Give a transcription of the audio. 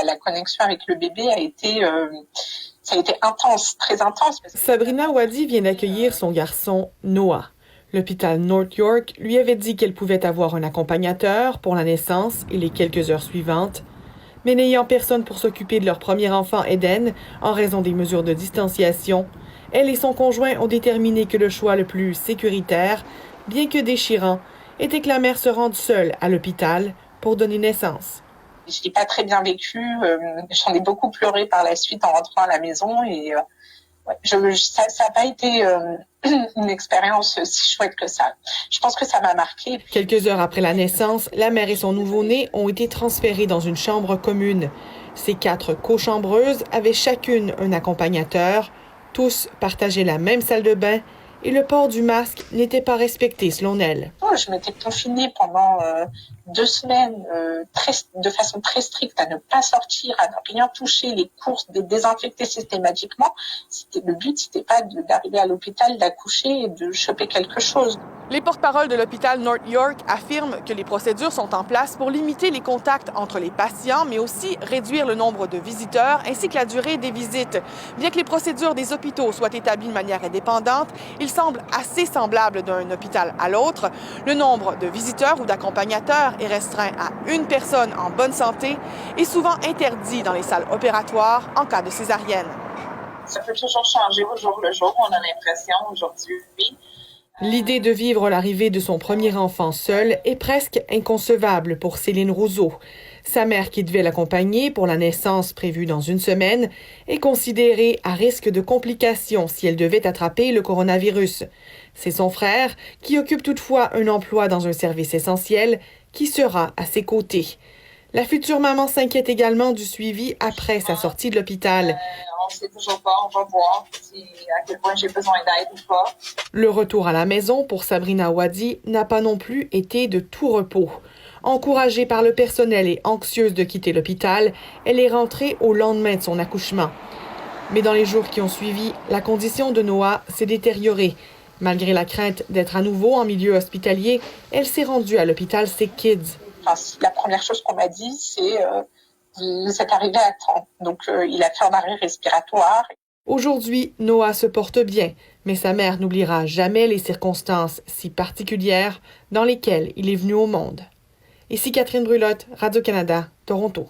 la connexion avec le bébé ça a été intense, très intense. Sabrina Wadi vient d'accueillir son garçon Noah. L'hôpital North York lui avait dit qu'elle pouvait avoir un accompagnateur pour la naissance et les quelques heures suivantes. Mais n'ayant personne pour s'occuper de leur premier enfant Eden, en raison des mesures de distanciation, elle et son conjoint ont déterminé que le choix le plus sécuritaire, bien que déchirant, était que la mère se rende seule à l'hôpital pour donner naissance. Je l'ai pas très bien vécu. J'en ai beaucoup pleuré par la suite en rentrant à la maison et ça n'a pas été une expérience si chouette que ça. Je pense que ça m'a marquée. Quelques heures après la naissance, la mère et son nouveau-né ont été transférés dans une chambre commune. Ces 4 cochambreuses avaient chacune un accompagnateur. Tous partageaient la même salle de bain et le port du masque n'était pas respecté selon elle. Je m'étais confinée pendant 2 semaines de façon très stricte à ne pas sortir, à ne rien toucher, les courses, de désinfecter systématiquement. Le but, c'était pas d'arriver à l'hôpital, d'accoucher et de choper quelque chose. Les porte-paroles de l'hôpital North York affirment que les procédures sont en place pour limiter les contacts entre les patients, mais aussi réduire le nombre de visiteurs ainsi que la durée des visites. Bien que les procédures des hôpitaux soient établies de manière indépendante, il semble assez semblable d'un hôpital à l'autre. Le nombre de visiteurs ou d'accompagnateurs est restreint à 1 personne en bonne santé et souvent interdit dans les salles opératoires en cas de césarienne. Ça peut toujours changer au jour le jour, on a l'impression aujourd'hui. L'idée de vivre l'arrivée de son premier enfant seule est presque inconcevable pour Céline Rousseau. Sa mère, qui devait l'accompagner pour la naissance prévue dans 1 semaine, est considérée à risque de complications si elle devait attraper le coronavirus. C'est son frère, qui occupe toutefois un emploi dans un service essentiel, qui sera à ses côtés. La future maman s'inquiète également du suivi après sa sortie de l'hôpital. On ne sait toujours pas, on va voir à quel point j'ai besoin d'aide ou pas. Le retour à la maison pour Sabrina Wadi n'a pas non plus été de tout repos. Encouragée par le personnel et anxieuse de quitter l'hôpital, elle est rentrée au lendemain de son accouchement. Mais dans les jours qui ont suivi, la condition de Noah s'est détériorée. Malgré la crainte d'être à nouveau en milieu hospitalier, elle s'est rendue à l'hôpital Sick Kids. La première chose qu'on m'a dit, c'est vous êtes arrivé à temps. Donc, il a fait un arrêt respiratoire. Aujourd'hui, Noah se porte bien, mais sa mère n'oubliera jamais les circonstances si particulières dans lesquelles il est venu au monde. Ici Catherine Brulotte, Radio-Canada, Toronto.